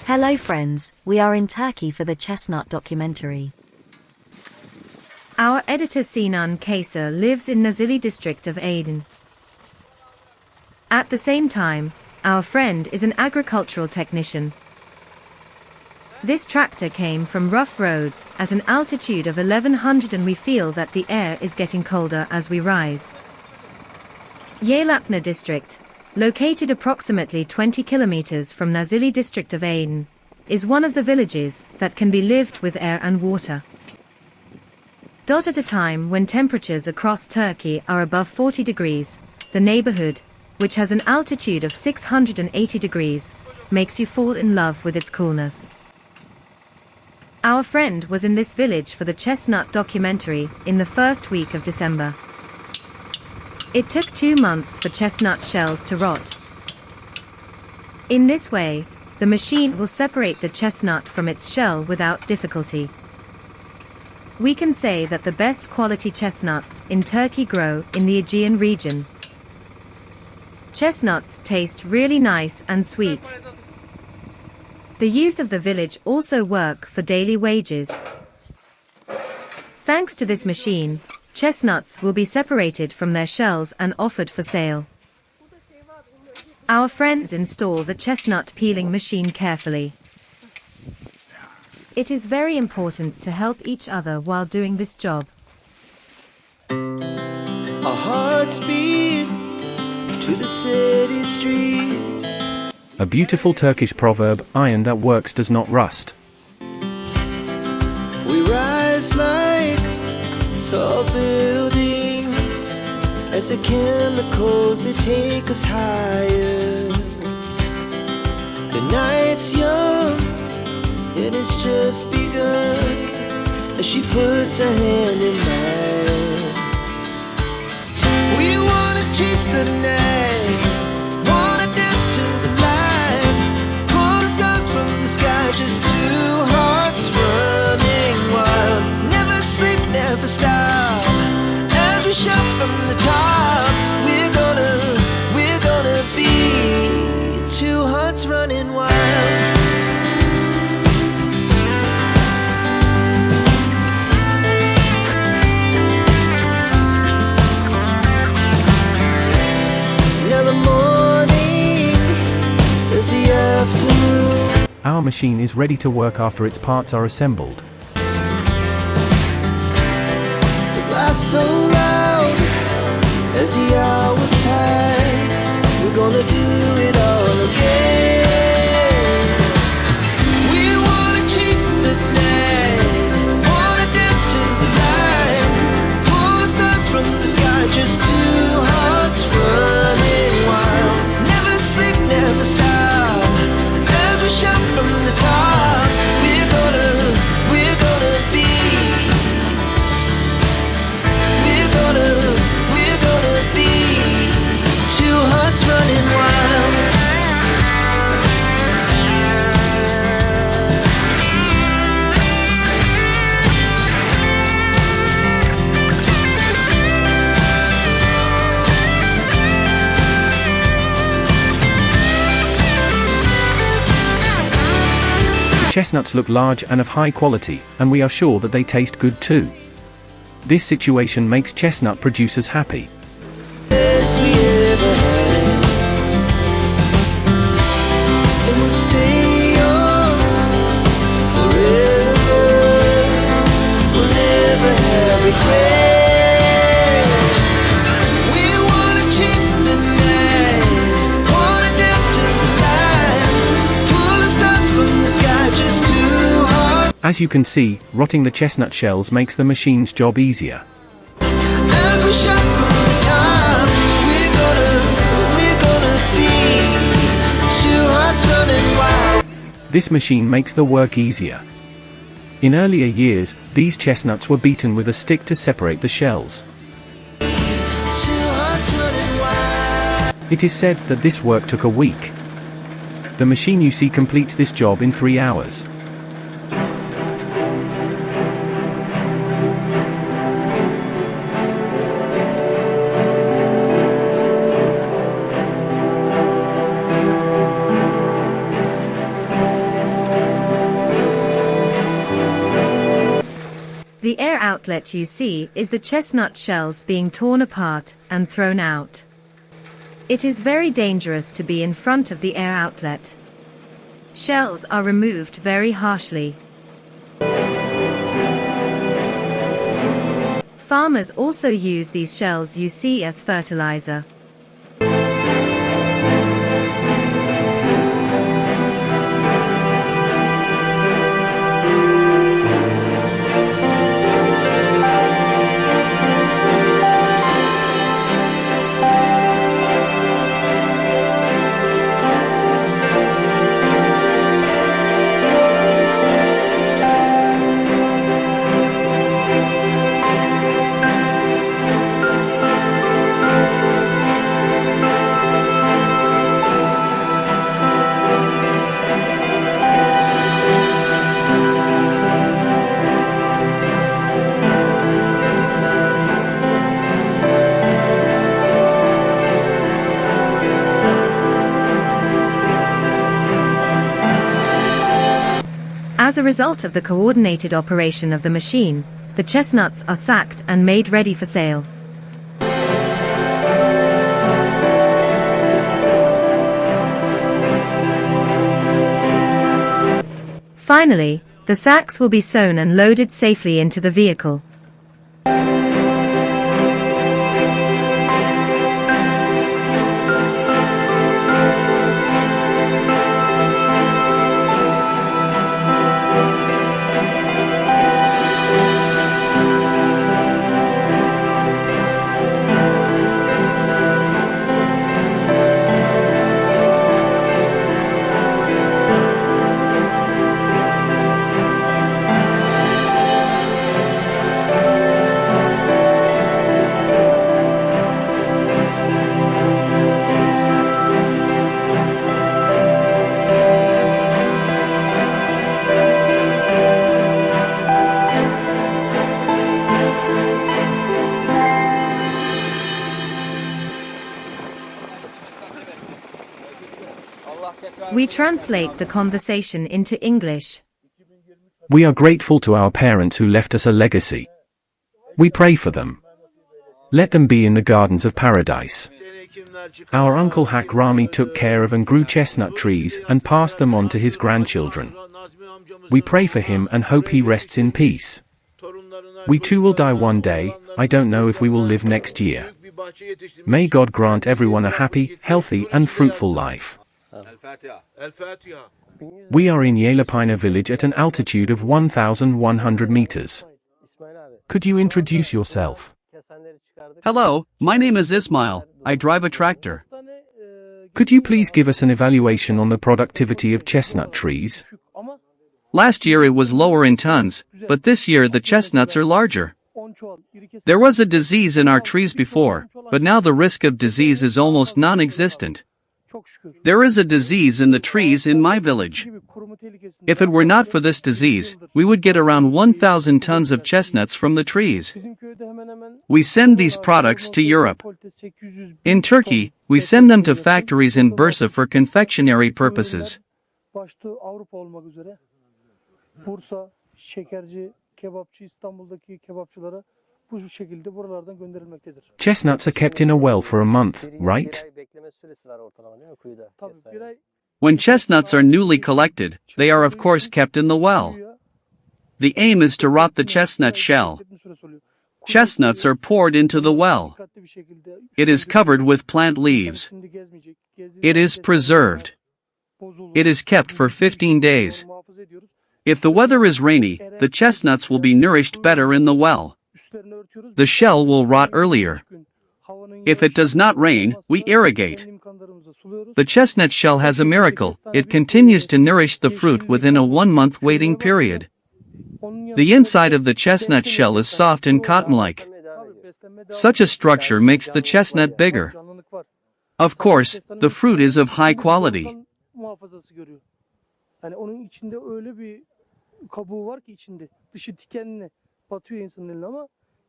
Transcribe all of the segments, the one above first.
Hello friends, we are in Turkey for the chestnut documentary. Our editor Sinan Kayser lives in Nazilli district of Aydın. At the same time, our friend is an agricultural technician. This tractor came from rough roads at an altitude of 1100 and we feel that the air is getting colder as we rise. Yelapne district, located approximately 20 kilometers from Nazilli district of Aydın, is one of the villages that can be lived with air and water. At a time when temperatures across Turkey are above 40 degrees, the neighborhood, which has an altitude of 680 degrees, makes you fall in love with its coolness. Our friend was in this village for the chestnut documentary in the first week of December. It took 2 months for chestnut shells to rot. In this way, the machine will separate the chestnut from its shell without difficulty. We can say that the best quality chestnuts in Turkey grow in the Aegean region. Chestnuts taste really nice and sweet. The youth of the village also work for daily wages. Thanks to this machine, chestnuts will be separated from their shells and offered for sale. Our friends install the chestnut peeling machine carefully. It is very important to help each other while doing this job. Our hearts beat to the city streets. A beautiful Turkish proverb, iron that works does not rust. We rise like tall buildings as the chemicals they take us higher. The night's young, it has just begun as she puts her hand in mine. We wanna chase the night, wanna dance to the light, pull the stars from the sky, just two hearts running wild. Never sleep, never stop, as we shout from the top. We're gonna be two hearts running wild. Our machine is ready to work after its parts are assembled. It laughs so loud as the hours pass. We're gonna do it all again. We wanna chase the night, wanna dance to the light, pull the stars from the sky, just two hearts running wild. Never sleep, never stop, as we shout from the top. We're gonna be, we're gonna be two hearts running wild. The chestnuts look large and of high quality, and we are sure that they taste good too. This situation makes chestnut producers happy. Best we ever had, and we'll stay on forever. We'll never have regrets. We wanna chase the night, wanna dance to the light, pull the stars from the sky, just two hearts. As you can see, rotting the chestnut shells makes the machine's job easier. As we shout from the top, we're gonna be two hearts running wild. This machine makes the work easier. In earlier years, these chestnuts were beaten with a stick to separate the shells. Two hearts running wild. It is said that this work took a week. The machine you see completes this job in 3 hours. The air outlet you see is the chestnut shells being torn apart and thrown out. It is very dangerous to be in front of the air outlet. Shells are removed very harshly. Farmers also use these shells you see as fertilizer. As a result of the coordinated operation of the machine, the chestnuts are sacked and made ready for sale. Finally, the sacks will be sewn and loaded safely into the vehicle. We translate the conversation into English. We are grateful to our parents who left us a legacy. We pray for them. Let them be in the gardens of paradise. Our uncle Hak Rami took care of and grew chestnut trees and passed them on to his grandchildren. We pray for him and hope he rests in peace. We too will die one day. I don't know if we will live next year. May God grant everyone a happy, healthy and fruitful life. We are in Yelapina village at an altitude of 1,100 meters. Could you introduce yourself? Hello, my name is Ismail. I drive a tractor. Could you please give us an evaluation on the productivity of chestnut trees? Last year it was lower in tons, but this year the chestnuts are larger. There was a disease in our trees before, but now the risk of disease is almost non-existent. There is a disease in the trees in my village. If it were not for this disease, we would get around 1,000 tons of chestnuts from the trees. We send these products to Europe. In Turkey, we send them to factories in Bursa for confectionery purposes. Chestnuts are kept in a well for a month, right? When chestnuts are newly collected, they are of course kept in the well. The aim is to rot the chestnut shell. Chestnuts are poured into the well. It is covered with plant leaves. It is preserved. It is kept for 15 days. If the weather is rainy, the chestnuts will be nourished better in the well. The shell will rot earlier. If it does not rain, we irrigate. The chestnut shell has a miracle, it continues to nourish the fruit within a 1-month waiting period. The inside of the chestnut shell is soft and cotton-like. Such a structure makes the chestnut bigger. Of course, the fruit is of high quality.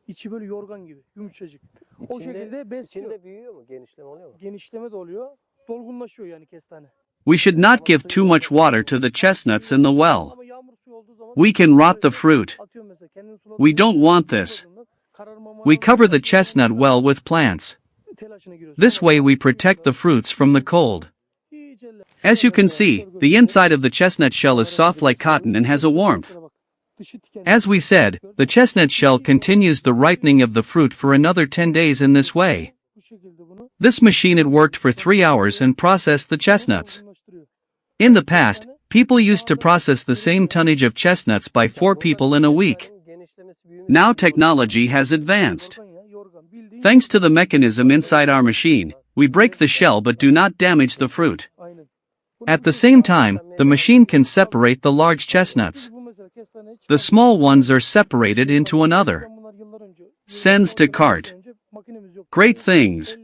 İçi böyle yorgan gibi, yumuşacık. O şekilde besliyor. İçinde büyüyor mu? Genişleme oluyor mu? Genişleme de oluyor. Dolgunlaşıyor yani kestane. We should not give too much water to the chestnuts in the well. We can rot the fruit. We don't want this. We cover the chestnut well with plants. This way we protect the fruits from the cold. As you can see, the inside of the chestnut shell is soft like cotton and has a warmth. As we said, the chestnut shell continues the ripening of the fruit for another 10 days in this way. This machine had worked for 3 hours and processed the chestnuts. In the past, people used to process the same tonnage of chestnuts by 4 people in a week. Now technology has advanced. Thanks to the mechanism inside our machine, we break the shell but do not damage the fruit. At the same time, the machine can separate the large chestnuts. The small ones are separated into another. Sends to cart. Great things.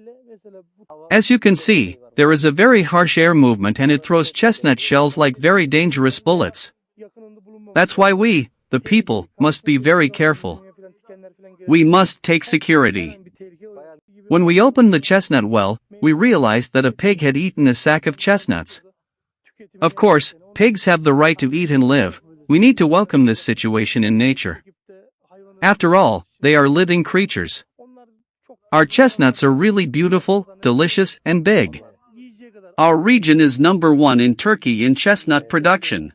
As you can see, there is a very harsh air movement and it throws chestnut shells like very dangerous bullets. That's why we, the people, must be very careful. We must take security. When we opened the chestnut well, we realized that a pig had eaten a sack of chestnuts. Of course, pigs have the right to eat and live. We need to welcome this situation in nature. After all, they are living creatures. Our chestnuts are really beautiful, delicious, and big. Our region is #1 in Turkey in chestnut production.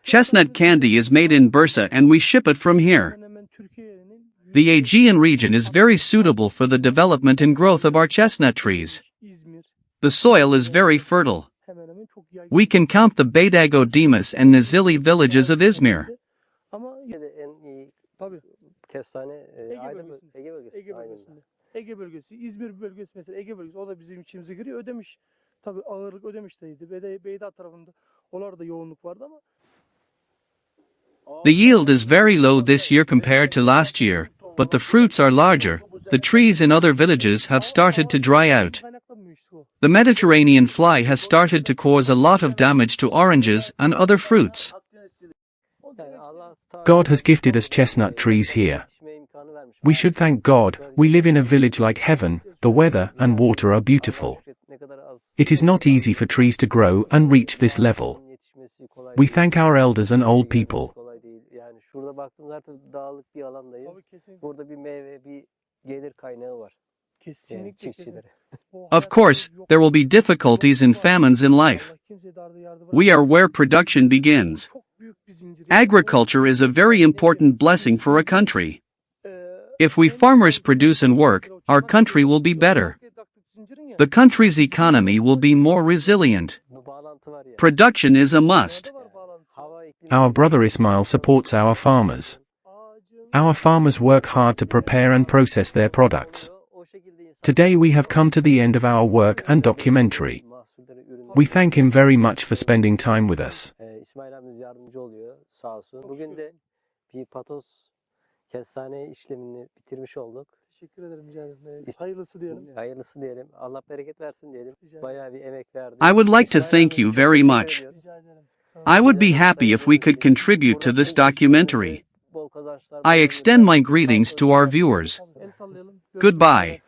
Chestnut candy is made in Bursa and we ship it from here. The Aegean region is very suitable for the development and growth of our chestnut trees. The soil is very fertile. We can count the Beydago Dimas and Nazilli villages of Izmir. Ege bölgesi, İzmir bölgesi mesela Ege bölgesi o da bizim içimize giriyor. Ödemiş. Tabii ağırlık Ödemiş'teydi. Beyda tarafında oralarda yoğunluk vardı ama The yield is very low this year compared to last year, but the fruits are larger. The trees in other villages have started to dry out. The Mediterranean fly has started to cause a lot of damage to oranges and other fruits. God has gifted us chestnut trees here. We should thank God. We live in a village like heaven. The weather and water are beautiful. It is not easy for trees to grow and reach this level. We thank our elders and old people. Of course, there will be difficulties and famines in life. We are where production begins. Agriculture is a very important blessing for a country. If we farmers produce and work, our country will be better. The country's economy will be more resilient. Production is a must. Our brother Ismail supports our farmers. Our farmers work hard to prepare and process their products. Today we have come to the end of our work and documentary. We thank him very much for spending time with us. Kestane işlemini bitirmiş olduk. Teşekkür ederim rica ederim. Hayırlısı diyelim. Hayırlısı diyelim. Allah bereket versin diyelim. Bayağı bir emek verdi. I would like to thank you very much. I would be happy if we could contribute to this documentary. I extend my greetings to our viewers. Goodbye.